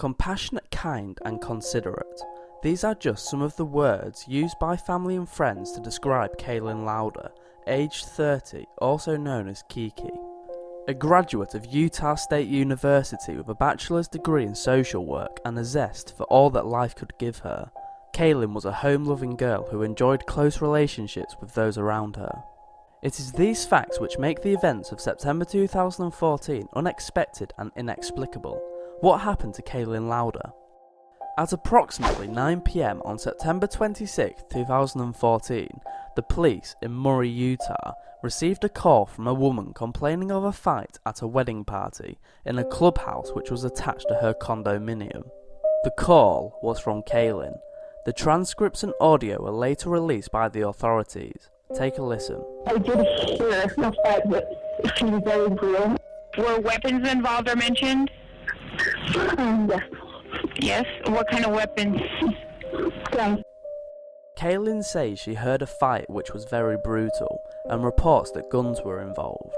Compassionate, kind and considerate. These are just some of the words used by family and friends to describe Kayelyn Lauder, aged 30, also known as Kiki. A graduate of Utah State University with a bachelor's degree in social work and a zest for all that life could give her, Kayelyn was a home-loving girl who enjoyed close relationships with those around her. It is these facts which make the events of September 2014 unexpected and inexplicable. What happened to Kayelyn Lauder? At approximately 9 PM on September 26, 2014, the police in Murray, Utah, received a call from a woman complaining of a fight at a wedding party in a clubhouse which was attached to her condominium. The call was from Kayelyn. The transcripts and audio were later released by the authorities. Take a listen. I did hear a fight, but she was very brutal. Were weapons involved or mentioned? Yes. Yes? What kind of weapons? Guns. Kayelyn says she heard a fight which was very brutal and reports that guns were involved.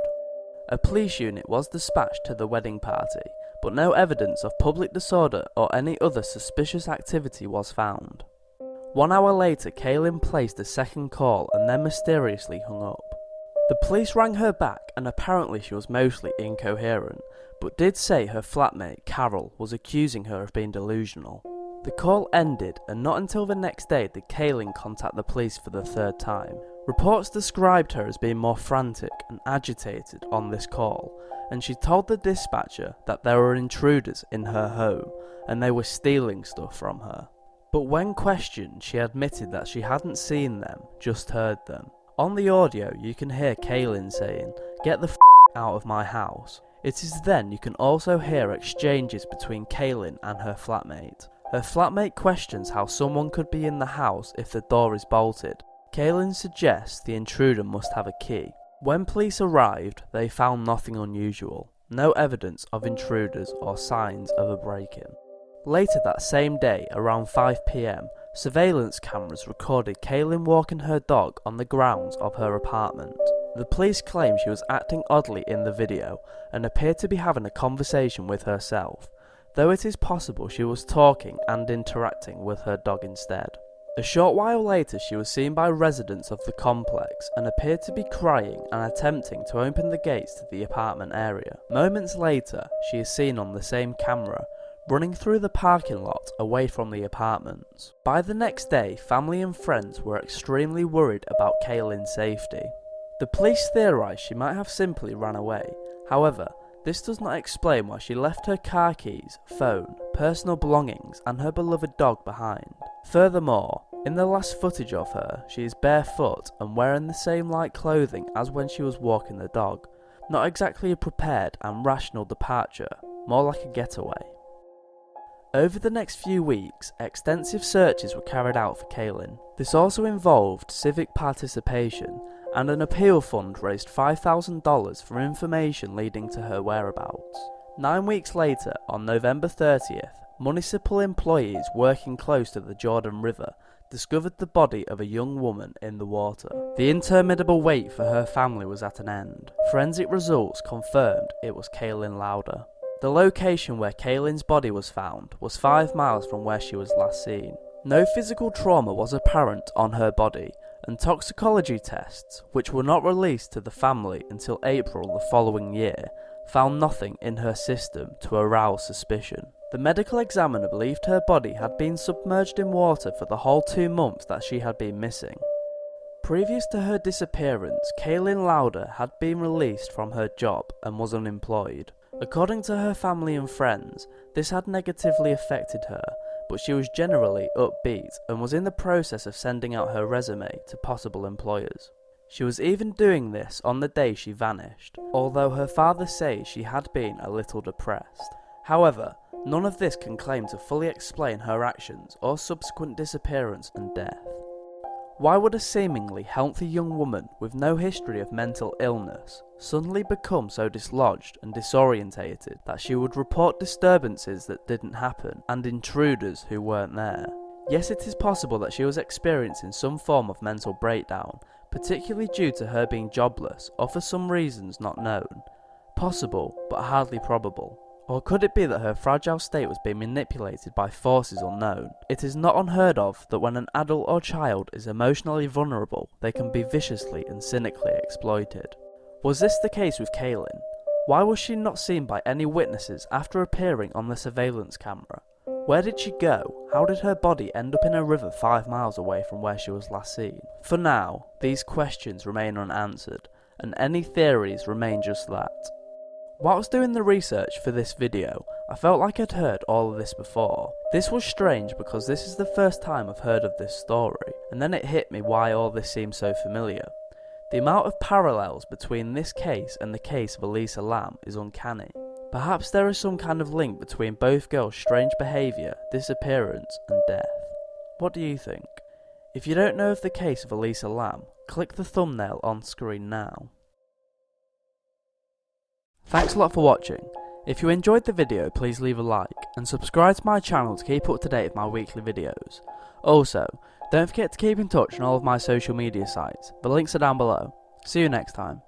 A police unit was dispatched to the wedding party, but no evidence of public disorder or any other suspicious activity was found. 1 hour later, Kayelyn placed a second call and then mysteriously hung up. The police rang her back and apparently she was mostly incoherent, but did say her flatmate, Carol, was accusing her of being delusional. The call ended, and not until the next day did Kayelyn contact the police for the third time. Reports described her as being more frantic and agitated on this call, and she told the dispatcher that there were intruders in her home and they were stealing stuff from her. But when questioned, she admitted that she hadn't seen them, just heard them. On the audio, you can hear Kayelyn saying, "Get the out of my house." It is then you can also hear exchanges between Kayelyn and her flatmate. Her flatmate questions how someone could be in the house if the door is bolted. Kayelyn suggests the intruder must have a key. When police arrived, they found nothing unusual, no evidence of intruders or signs of a break-in. Later that same day, around 5 PM, surveillance cameras recorded Kayelyn walking her dog on the grounds of her apartment. The police claim she was acting oddly in the video and appeared to be having a conversation with herself, though it is possible she was talking and interacting with her dog instead. A short while later, she was seen by residents of the complex and appeared to be crying and attempting to open the gates to the apartment area. Moments later, she is seen on the same camera, running through the parking lot away from the apartments. By the next day, family and friends were extremely worried about Kayelyn's safety. The police theorised she might have simply ran away. However, this does not explain why she left her car keys, phone, personal belongings and her beloved dog behind. Furthermore, in the last footage of her, she is barefoot and wearing the same light clothing as when she was walking the dog. Not exactly a prepared and rational departure, more like a getaway. Over the next few weeks, extensive searches were carried out for Kayelyn. This also involved civic participation, and an appeal fund raised $5,000 for information leading to her whereabouts. 9 weeks later, on November 30th, municipal employees working close to the Jordan River discovered the body of a young woman in the water. The interminable wait for her family was at an end. Forensic results confirmed it was Kayelyn Lauder. The location where Kayelyn's body was found was 5 miles from where she was last seen. No physical trauma was apparent on her body, and toxicology tests, which were not released to the family until April the following year, found nothing in her system to arouse suspicion. The medical examiner believed her body had been submerged in water for the whole 2 months that she had been missing. Previous to her disappearance, Kayelyn Lauder had been released from her job and was unemployed. According to her family and friends, this had negatively affected her, but she was generally upbeat and was in the process of sending out her resume to possible employers. She was even doing this on the day she vanished, although her father says she had been a little depressed. However, none of this can claim to fully explain her actions or subsequent disappearance and death. Why would a seemingly healthy young woman with no history of mental illness suddenly become so dislodged and disorientated that she would report disturbances that didn't happen and intruders who weren't there? Yes, it is possible that she was experiencing some form of mental breakdown, particularly due to her being jobless or for some reasons not known. Possible, but hardly probable. Or could it be that her fragile state was being manipulated by forces unknown? It is not unheard of that when an adult or child is emotionally vulnerable, they can be viciously and cynically exploited. Was this the case with Kayelyn? Why was she not seen by any witnesses after appearing on the surveillance camera? Where did she go? How did her body end up in a river 5 miles away from where she was last seen? For now, these questions remain unanswered, and any theories remain just that. While I was doing the research for this video, I felt like I'd heard all of this before. This was strange because this is the first time I've heard of this story, and then it hit me why all this seems so familiar. The amount of parallels between this case and the case of Elisa Lam is uncanny. Perhaps there is some kind of link between both girls' strange behaviour, disappearance and death. What do you think? If you don't know of the case of Elisa Lam, click the thumbnail on screen now. Thanks a lot for watching. If you enjoyed the video, please leave a like and subscribe to my channel to keep up to date with my weekly videos. Also, don't forget to keep in touch on all of my social media sites, the links are down below. See you next time.